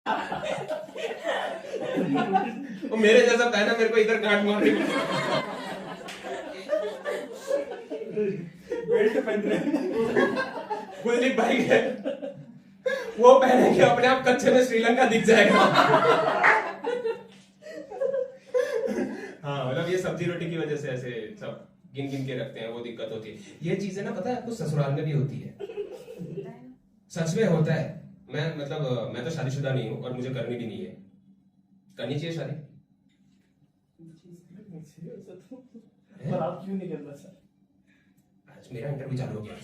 वो मेरे जैसा पहना, मेरे को इधर गांठ मार दी। बेल्ट पहन रहे कुलदीप भाई है वो पहने कि अपने आप कच्चे में श्रीलंका दिख जाएगा। हाँ मतलब ये सब्जी रोटी की वजह से ऐसे सब गिन गिन के रखते हैं, वो दिक्कत होती है। ये चीजें ना पता है आपको ससुराल में भी होती है, सच में होता है। मैं मतलब मैं तो शादीशुदा नहीं हूँ और मुझे करनी भी नहीं है। करनी चाहिए शादी? पर आप क्यों नहीं कर रहे सर? आज मेरा इंटरव्यू चालू हो गया।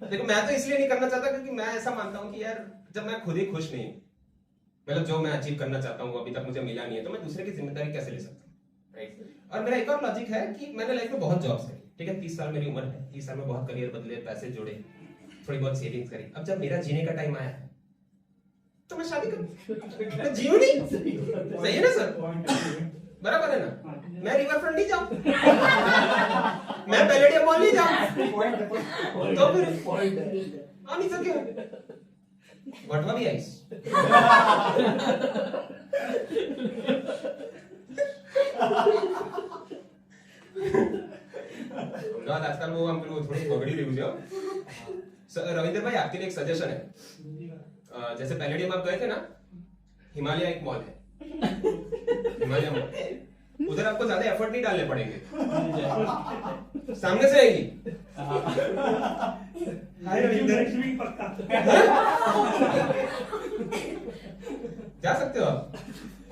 देखो मैं तो इसलिए नहीं करना चाहता क्योंकि मैं ऐसा मानता हूँ कि यार जब मैं खुद ही खुश नहीं हूँ, मतलब जो मैं अचीव करना चाहता हूँ अभी तक मुझे मिला नहीं है, तो मैं दूसरे की जिम्मेदारी कैसे ले सकता हूँ, राइट? और मेरा एक और लॉजिक है कि मैंने लाइफ में बहुत जॉब्स करी, ठीक है, 30 साल मेरी उम्र है, 30 साल में बहुत करियर बदले, पैसे जोड़े, थोड़ी बहुत सेविंग्स करी। अब जब मेरा जीने का टाइम आया तो मैं शादी करूँ, मैं जीऊं नहीं? सही है ना सर? बराबर है ना? मैं रिवर फ्रंट नहीं जाऊं, मैं पैलेडियम मॉल नहीं जाऊं, तो फिर नहीं तो क्यों? वटवा भी आइस। आजकल वो हम लोग थोड़ी बगड़ी रही हो। रविंद्र भाई आपके लिए एक सजेशन है, जैसे पैलेडियम आप गए थे ना, हिमालय एक मॉल है, हिमालय मॉल, उधर आपको ज्यादा एफर्ट नहीं डालने पड़ेंगे, सामने से आएगी। जा सकते हो आप,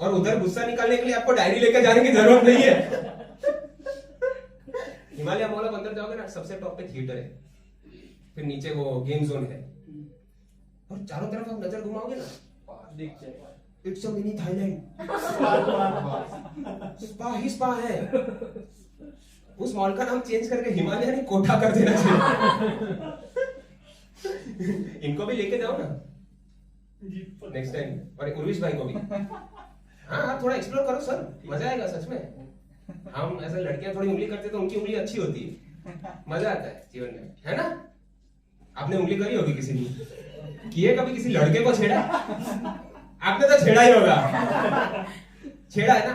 और उधर गुस्सा निकालने के लिए आपको डायरी लेकर जाने की जरूरत नहीं है। हिमालय मॉल आप अंदर जाओगे ना, सबसे टॉप पे थिएटर है, फिर नीचे वो गेम जोन है, और चारों तरफ आप नजर घुमाओगे ना, दिख जाएगा। It's a mini Thailand, spa he spa है। उस मॉल का नाम चेंज करके हिमालय नहीं कोठा कर देना चाहिए। इनको भी लेके जाओ ना नेक्स्ट टाइम, और उर्विश भाई को भी। हाँ आप थोड़ा एक्सप्लोर करो सर, मजा आएगा सच में। हम ऐसे लड़कियां थोड़ी उंगली करते तो उनकी उंगली अच्छी होती है, मजा आता है जीवन में, है ना? आपने उंगली करी होगी किसी ने, किए कभी किसी लड़के को छेड़ा? आपने तो छेड़ा ही होगा, छेड़ा है ना?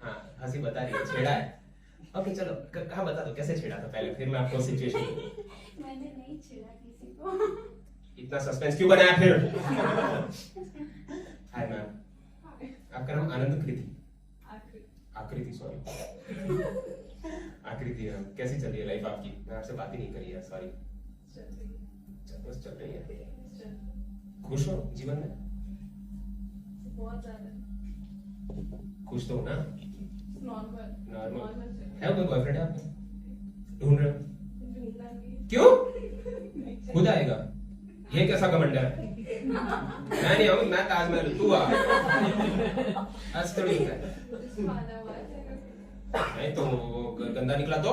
हाँ हंसी बता रही है, छेड़ा है। ओके चलो कहाँ बता दो कैसे छेड़ा था पहले, फिर मैं आपको सिचुएशन। मैंने नहीं छेड़ा किसी को। इतना सस्पेंस क्यों बनाया फिर? हाय मैम, आपका नाम आनंद कृति? आकृति, सॉरी आकृति मैम, कैसी चल रही है लाइफ आपकी? मैं आपसे बात ही नहीं करी है, सॉरी। बस चल रही है। खुश हो जीवन में? बहुत ज्यादा खुश तो हो ना? नॉर्मल है कोई बॉयफ्रेंड है आपका? ढूंढ रहे हो? ढूंढना भी क्यों? खुद आएगा। ये कैसा कमांडर है? मैं नहीं आऊंगी, मैं ताजमहल, तू आ। आज थोड़ी होता है। नहीं तो गंदा निकला तो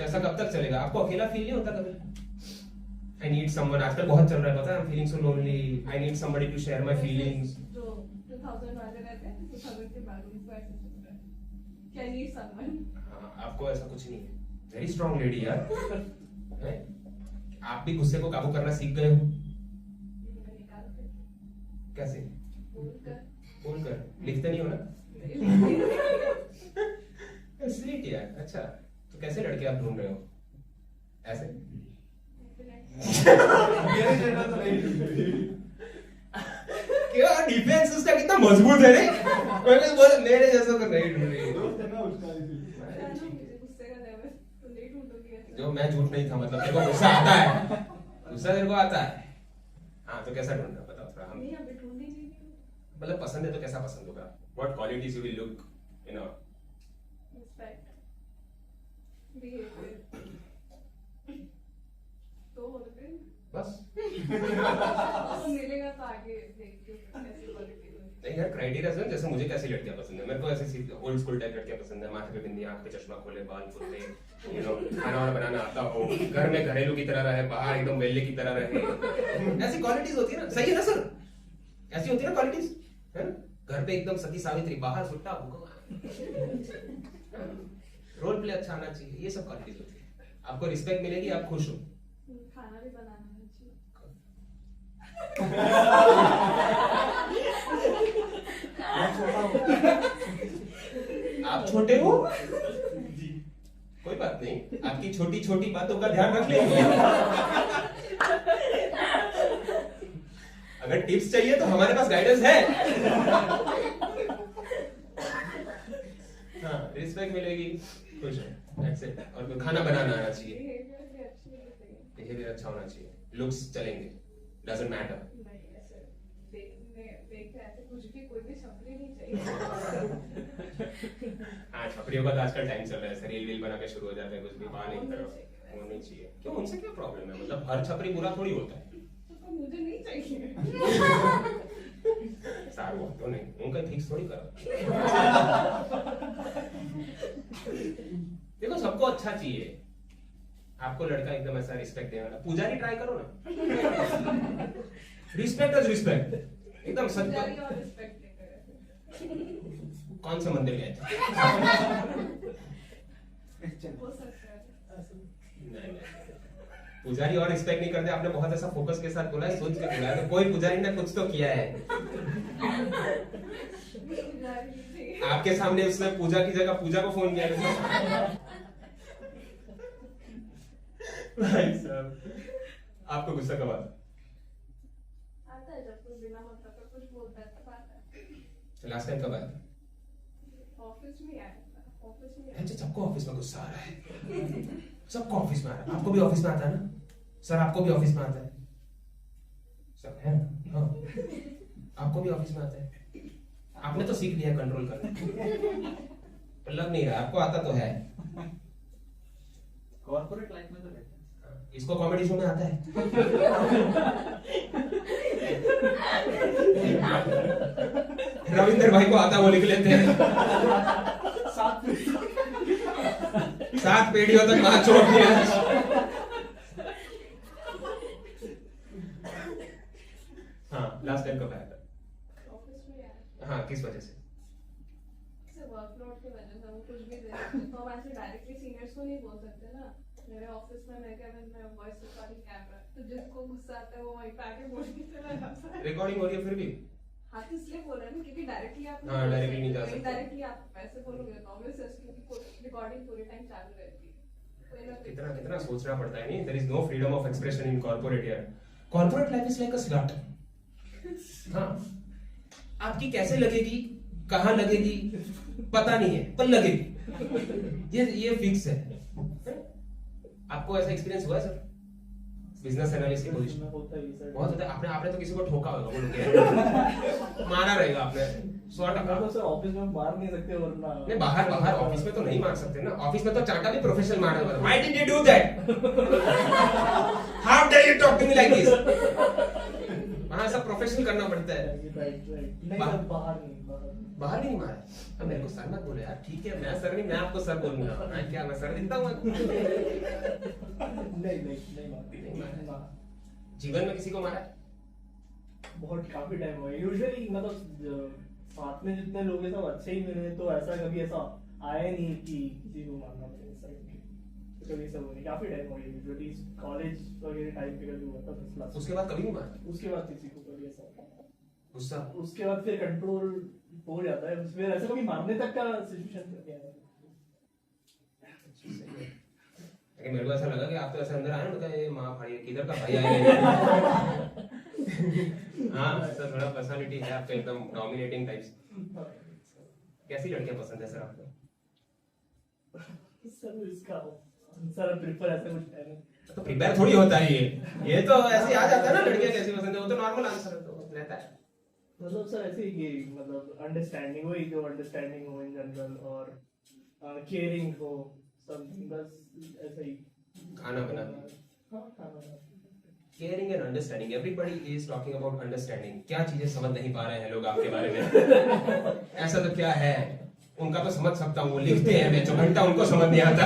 ऐसा कब तक चलेगा? आपको अकेला फील नहीं होता कभी? I need someone, आजकल बहुत चल रहा है पता है, I'm feeling so lonely, I need somebody to share my feelings. जो 2000 वाले रहते हैं 2000 के बाद उनको ऐसे चलता है क्या नीड समवन। हाँ, आपको ऐसा कुछ नहीं है, वेरी स्ट्रॉन्ग लेडी यार। है? आप भी गुस्से को काबू करना सीख गए हो? कैसे? बोलकर लिखते नहीं हो ना? स्वीट यार। अच्छा तो कैसे लड़के आप ढूंढ रहे हो? ऐसे? क्या डिफेंस उसका कितना मजबूत है रे? मैंने बोला मेरे जैसा कर नहीं ढूंढ रही हो। जो मैं झूठ नहीं था, मतलब तेरे को गुस्सा आता है, गुस्सा तेरे को आता है। हाँ तो कैसा ढूंढ रहा बताओ थोड़ा हम। मतलब पसंद है तो कैसा पसंद होगा? What qualities you will look in a Respect, behavior, तो होते हैं बस। तो मिलेगा तो आगे देखते हैं कैसी क्वालिटी होती नहीं यार क्राइटेरिया है, जैसे मुझे कैसी लड़कियां पसंद है, मेरे को ऐसे ओल्ड स्कूल टाइप लड़कियां पसंद है, माथे पे बिंदी, आंख पे चश्मा, खोले बाल, फुलते, यू नो, खाना वाना बनाना आता हो, घर में घरेलू की तरह रहे, बाहर एकदम वेल्ले की तरह रहे। ऐसी क्वालिटीज होती है ना, सही है ना सर? ऐसी होती है ना क्वालिटीज, है? घर पे एकदम सती सावित्री, बाहर सुट्टा भूखा, रोल प्ले अच्छा आना चाहिए, ये सब क्वालिटीज होती है। आपको रिस्पेक्ट मिलेगी, आप खुश हो। खाना भी बनाना आना चाहिए। मैं छोटा हूँ। आप छोटे हो, जी। कोई बात नहीं, आपकी छोटी छोटी बातों का ध्यान रख लेंगे। अगर टिप्स चाहिए तो हमारे पास गाइडेंस है। हाँ, रिस्पेक्ट मिलेगी, खुश है, that's it। और फिर खाना बनाना आना चाहिए, बिहेवियर भी अच्छी होनी चाहिए। बिहेवियर अच्छा होना चाहिए, लुक्स चलेंगे, डजंट मैटर। नहीं ऐसे देखते ऐसे कुछ भी कोई भी छपरी नहीं चाहिए। हाँ, छपरियों का तो आजकल टाइम चल रहा है, रील वील बना के शुरू हो जाते हैं, कुछ भी बाहर नहीं तरफ होनी चाहिए। क्यों, उनसे क्या प्रॉब्लम है? मतलब हर छपरी बुरा थोड़ी होता है। तो मुझे नहीं चाहिए। सारू तो नहीं, उनका फिक्स थोड़ी करो। देखो, सबको अच्छा चाहिए। आपको लड़का एकदम ऐसा रिस्पेक्ट देने वाला, पुजारी ट्राई करो ना। रिस्पेक्ट इज रिस्पेक्ट, एकदम सच। पुजारी और रिस्पेक्ट नहीं करे। कौन से मंदिर गए थे? हो सकता है। नहीं, पुजारी और रिस्पेक्ट नहीं करते। आपने बहुत ऐसा फोकस के साथ बोला है, सोच के बोला है, तो कोई पुजारी ने कुछ तो किया है। पुजारी नहीं चाहिए। आपके सामने उसने पूजा की जगह पूजा को फोन किया। भाई साहब, आपको गुस्सा कब आता? आता है जब कोई बिना मतलब का कुछ बोलता है तब आता है। लास्ट टाइम कब आया? ऑफिस में आया था। ऑफिस में अच्छा, सबको ऑफिस में गुस्सा आ रहा है। सबको ऑफिस में आ रहा है। आपको भी ऑफिस में आता है ना सर? आपको भी ऑफिस में आता है सब है ना? हाँ, आपको भी ऑफिस में आता है। आपने तो सीख लिया कंट्रोल करना, पर लग नहीं रहा आपको आता तो है। कॉर्पोरेट लाइफ में तो रहता है। इसको कॉमेडी शो में आता है। रविंद्र भाई को आता, वो लिख लेते हैं। 7 पीढ़ियों तक वहां छोड़ दिया। हाँ, लास्ट टाइम कब आया था? ऑफिस में आया। हाँ, किस वजह से? वर्कलोड की वजह से वो कुछ भी दे देते हैं। तो हम ऐसे डायरेक्टली सीनियर्स को नहीं बोल सकते ना। मेरे ऑफिस में मैं क्या मैं वॉइस रिकॉर्डिंग कैमरा, तो जिसको गुस्सा आता है वो वहीं पे आके बोल के चला जाता है। रिकॉर्डिंग हो रही है फिर भी? हाँ, तो इसलिए बोल रहे हैं ना, क्योंकि डायरेक्टली आप हाँ, directly नहीं जा सकते। डायरेक्टली आप वैसे बोलोगे तो ऑब्वियसली क्योंकि रिकॉर्डिंग पूरे टाइम चालू रहती है। कोई ना कोई कितना कितना सोचना पड़ता है। नहीं, there is no freedom of expression in corporate here. Corporate life is like a slot. हाँ, आपकी कैसे लगेगी, कहाँ लगेगी पता नहीं है, पर लगेगी। ये फिक्स है। आपको ऐसा एक्सपीरियंस हुआ है सर? बिजनेस एनालिस्ट की पोजीशन में होता ही सर। बहुत होता है। आपने तो किसी को ठोका होगा, बोलो क्या मारा रहेगा आपने 100%। तो सर ऑफिस में मार नहीं सकते वरना नहीं, बाहर ऑफिस में तो नहीं मार सकते ना। ऑफिस में तो चाटा भी प्रोफेशनल मारा हुआ है। Why did you do that? How dare you talk to me like this? वहां सब प्रोफेशनल करना पड़ता है। राइट नहीं बाहर- सर, बाहर नहीं बाहर भी नहीं मारा। अब मेरे को सर मत बोले यार। ठीक है, मैं सर नहीं, मैं आपको सर बोलूंगा। मैं क्या, मैं सर दिखता हूँ? नहीं मार। जीवन में किसी को मारा है? बहुत काफी टाइम हुआ। यूजुअली मतलब साथ में जितने लोग हैं सब अच्छे ही मिले, तो ऐसा कभी ऐसा आया नहीं कि किसी को मारना पड़े। ऐसा कभी सब नहीं, काफी टाइम हो गया। यूजुअली कॉलेज वगैरह टाइम पे कभी हुआ था 10 क्लास। उसके बाद कभी नहीं मारा? उसके बाद किसी को कभी ऐसा गुस्सा? उसके बाद फिर कंट्रोल हो जाता है। फिर ऐसा कभी मारने तक का सिचुएशन तो क्या है। लेकिन मेरे को ऐसा लगा कि आप तो ऐसे अंदर आए ना, मतलब ये माँ भाई किधर का भाई आए। हाँ, ऐसा थोड़ा पर्सनालिटी है आपका, एकदम डोमिनेटिंग टाइप्स। कैसी लड़कियां पसंद है सर आपको? सर इसका आंसर प्रिफर ऐसा कुछ है नहीं। तो प्रिपेयर थोड़ी होता है ये तो ऐसे ही आ जाता है ना। लड़कियां कैसी पसंद है वो तो नॉर्मल आंसर है, तो रहता है। मतलब सर ऐसे ही कि मतलब अंडरस्टैंडिंग वही जो अंडरस्टैंडिंग हो इन जनरल, और केयरिंग हो समथिंग, बस ऐसा ही। खाना बनाना, हाँ, खाना बनाना। Caring and understanding. Everybody is talking about understanding. क्या चीजें समझ नहीं पा रहे हैं लोग आपके बारे में? ऐसा तो क्या है, उनका तो समझ सकता हूँ, वो लिखते हैं, मैं 4 घंटा उनको समझ नहीं आता।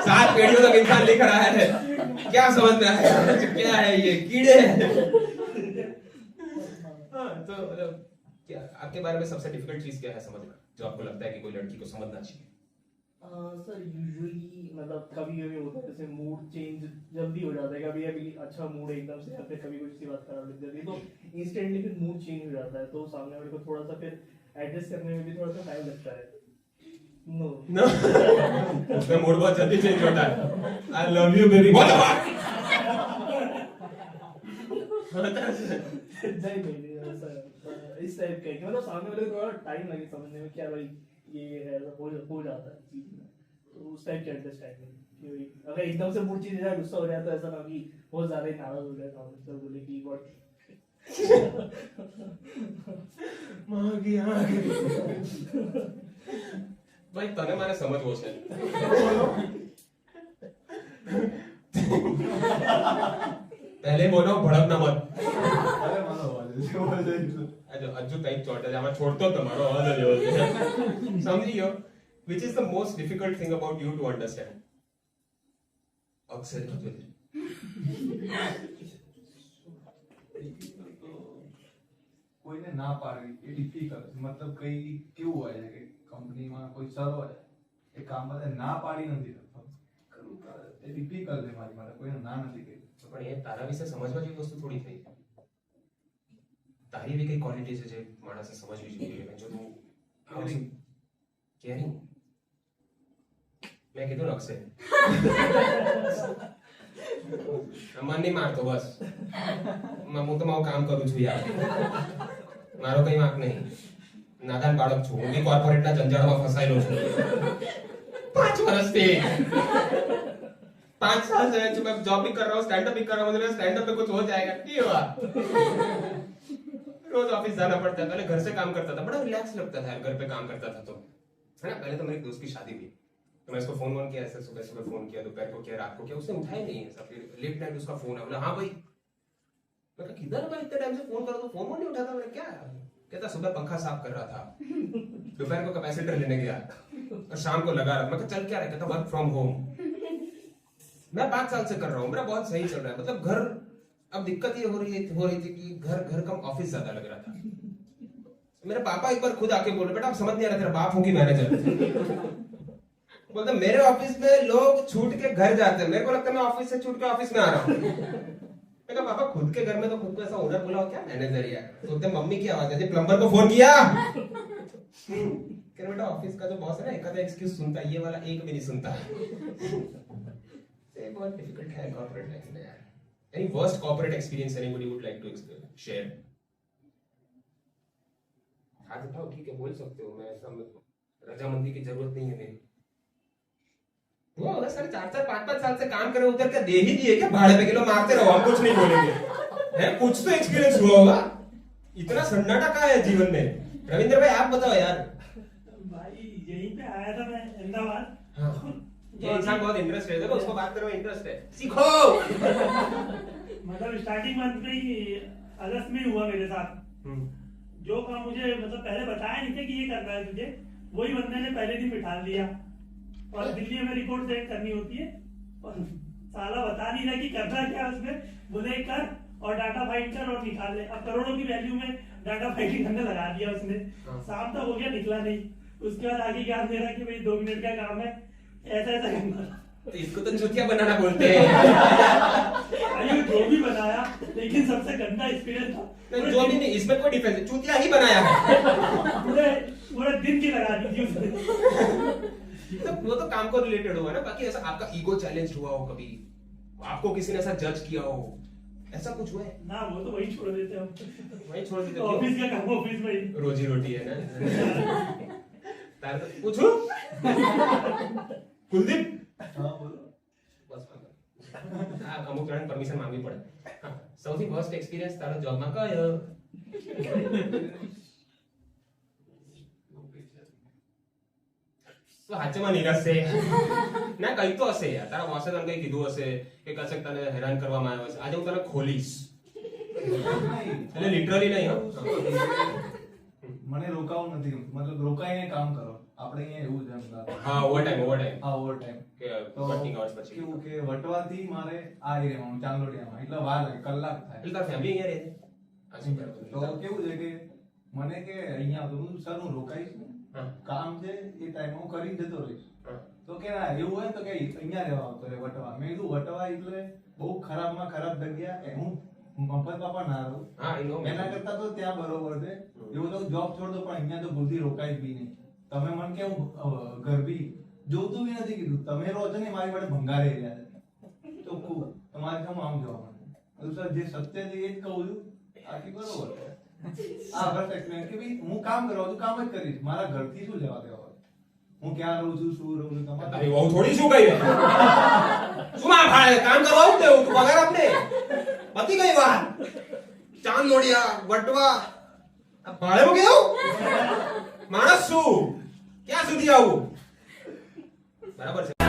7 पीढ़ियों तक इंसान लिख रहा है, क्या समझ में आया? क्या है ये, कीड़े हैं। तो मतलब क्या आपके बारे में सबसे डिफिकल्ट चीज क्या है समझना, जो आपको लगता है कि कोई लड़की को समझना चाहिए? सर यूजुअली मतलब कभी कभी होता है जैसे मूड चेंज जल्दी हो जाता है, कभी कभी अच्छा मूड है एकदम से, या फिर कभी कुछ सी बात खराब लग जाती है तो इंस्टेंटली फिर मूड चेंज हो जाता है, तो सामने वाले को थोड़ा सा फिर एडजस्ट करने में भी थोड़ा सा टाइम लगता है। No No. उसका मूड बहुत जल्दी चेंज होता है। I love you baby. What the fuck? नहीं ऐसा इस टाइप का है कि मतलब सामने वाले को थोड़ा टाइम लगे समझने में क्या भाई ये है, हो जाता है चीज में, तो उस टाइप की अंडरस्टैंडिंग कि भाई अगर एकदम से मूड चेंज हो जाए, गुस्सा हो जाए तो ऐसा ना कि बहुत ज्यादा ही नाराज हो जाए सामने से, बोले कि व्हाट ભાઈ તને મારે સમજવો છે પહેલે બોલો ભડકના મત અરે મારો અવાજ છે હજુ કઈક ચોટ છે આમાં છોડતો તમારો અવાજ જ એવો છે સમજી ગયો which is the most difficult thing about you to understand અક્ષર કોઈને ના પાડવી એ ડિફિકલ્ટ, મતલબ કઈ કેવું હોય છે કે કંપનીમાં કોઈ સર હોય એ કામ માટે ના પાડી નથી શકતો, કરવું પડે એ ડિફિકલ્ટ છે મારી માટે, કોઈને ના નથી કહી. પણ એ તારા વિશે સમજવા જેવી વસ્તુ થોડી થઈ તારી એવી કઈ ક્વોલિટી છે જે માણસે સમજવી જોઈએ જો તું કેરિંગ મેં કીધું લખશે મન નહીં મારતો બસ હું તો મારું કામ કરું છું યાર મારો કઈ વાંક નહીં નાદાન બાળક છું હું બી કોર્પોરેટના જંજાળમાં ફસાયેલો છું 5 વર્ષથી 5 साल से मैं जॉब भी कर रहा हूँ स्टैंड अप भी कर रहा हूँ मुझे स्टैंड अप पे कुछ हो जाएगा नहीं हुआ रोज ऑफिस जाना पड़ता है पहले घर से काम करता था बड़ा रिलैक्स लगता था घर पे काम करता था तो है ना पहले तो मेरे दोस्त की शादी हुई तो मैं इसको फोन किया ऐसे सुबह सुबह फोन किया दोपहर को किया रात को किया उसने उठाया नहीं है फिर लेट नाइट उसका फोन है बोला हाँ भाई मैं कहा किधर भाई इतने टाइम से फोन करो तो फोन नहीं उठाता मैंने क्या कहता सुबह पंखा साफ कर रहा था दोपहर को कैपेसिटर लेने गया और शाम को लगा रहा मैं कहा चल क्या रहा कहता वर्क फ्रॉम होम मैं 5 साल से कर रहा हूँ मेरा बहुत सही चल रहा है मतलब घर अब दिक्कत ये हो रही थी कि घर कम ऑफिस ज्यादा लग रहा था मेरे पापा एक बार खुद आके बोले बेटा अब समझ नहीं आ रहा तेरा बाप हूँ कि मैनेजर बोलते मेरे ऑफिस में लोग छूट के घर जाते हैं मेरे को लगता है मैं ऑफिस से छूट के ऑफिस में आ रहा हूँ मैं कहा पापा खुद के घर में तो खुद को ऐसा ओनर बोला हो क्या मैनेजर यार तो बोलते मम्मी की आवाज है प्लम्बर को फोन किया कह बेटा ऑफिस का जो बॉस है ना एक आधा एक्सक्यूज सुनता है ये वाला एक भी नहीं सुनता ये बहुत डिफिकल्ट है कॉर्पोरेट लाइफ में यार any worst corporate experience anybody would like to share हाथ उठाओ ठीक है बोल सकते हो मैं ऐसा रजामंदी की जरूरत नहीं है मेरी वो अगर सर 4-4 5-5 साल से काम करे उधर क्या दे ही दिए क्या भाड़े पे किलो मारते रहो हम कुछ नहीं बोलेंगे है कुछ तो एक्सपीरियंस हुआ होगा इतना सन्नाटा कहाँ है जीवन में रविंद्र भाई आप बताओ यार भाई यहीं पे आया था मैं अहमदाबाद हाँ। ये इंसान बहुत इंटरेस्ट है देखो उसको बात करो इंटरेस्ट है सीखो मतलब स्टार्टिंग मंथ में ही अगस्त में हुआ मेरे साथ जो काम मुझे मतलब पहले बताया नहीं था कि ये करना है तुझे वही बंदे ने पहले दिन बिठा लिया और दिल्ली में रिपोर्ट सेट करनी होती है और साला बता नहीं रहा कि करना क्या उसमें बोले कर और डाटा फाइंड कर और निकाल ले अब करोड़ों की वैल्यू में डाटा फाइंडिंग करने लगा दिया उसने शाम तक हो गया निकला नहीं उसके बाद आगे ज्ञान दे रहा कि भाई 2 मिनट का काम है ऐसा ऐसा करना तो इसको तो चुतिया बनाना बोलते हैं अरे जो भी बनाया लेकिन सबसे गंदा एक्सपीरियंस था नहीं जो भी नहीं इसमें कोई डिफरेंस है चुतिया ही बनाया है पूरे पूरे दिन की लगा दी थी उसने तो वो तो काम को रिलेटेड हुआ ना बाकी ऐसा आपका ईगो चैलेंज हुआ हो कभी आपको किसी ने ऐसा जज किया हो ऐसा कुछ हुआ है ना वो तो वही छोड़ देते हम वही छोड़ देते ऑफिस का काम ऑफिस में ही रोजी रोटी है ना तार तो पूछो कुलदीप હા બોલો. બસ અમુક જણાને પરમિશન માંગવી પડે હા સૌથી વર્સ્ટ એક્સપિરિયન્સ તારો જોબમાં કયો તો હાચમાં નિરાશ છે ના કઈ તો હશે યાર તારા બોસે તને કઈ કીધું હશે કે કશે તને હેરાન કરવામાં આવ્યો હશે આજે હું તને ખોલીશ એટલે લિટરલી નહીં હો મને રોકાવું નથી ગમતું, મતલબ રોકાઈને કામ કરો, આપણે અહીંયા એવું છે અમદાવાદ. હા ઓવરટાઈમ હા ઓવર ટાઈમ કે તો વર્કિંગ અવર્સ પછી કેવું કે વટવાથી મારે આ એરિયામાં ચાંદોડિયામાં એટલે વાર લાગે, કલાક થાય. એટલે તાર ફેમિલી અહીંયા રહે છે તો કેવું છે કે મને કે અહીંયા તો હું સર હું રોકાઈશ ને, હા. કામ છે એ ટાઈમ હું કરી જતો રહીશ. હા. તો કે ના એવું હોય તો કે અહીંયા રહેવા આવતો રહે વટવા. મેં કીધું વટવા એટલે બહુ ખરાબમાં ખરાબ જગ્યા, એ હું મફત બાપા ના રહું. હા, I know. એના કરતા તો ત્યાં બરોબર છે. એવું તો જોબ છોડ દો પણ અહીંયા તો ભૂલથી રોકાય જ બી નહીં. તમે મને કેવું ગરબી જોતું બી નથી કીધું. તમે રહો છો ને મારી માટે ભંગારે રહ્યા છે. ચોખ્ખું તમારે કેમ આમ જોવા માંડે. સર જે સત્ય છે એ જ કહું છું. આખી બરોબર છે. હા બસ explain કે ભાઈ હું કામ કરવા છું, કામ જ કરીશ. મારા ઘરથી શું લેવા દેવા હોય? હું ક્યાં રહું છું, શું રહું છું, તમારે તારી વહુ થોડી શું કહી શું આ ભાડે કામ કરવા આવું તેવું તું પગાર આપને પતી ગઈ વાત. ચાંદ લોડિયા વટવા આ ભાડે કેવું માણસ શું ક્યાં સુધી આવું? બરાબર છે.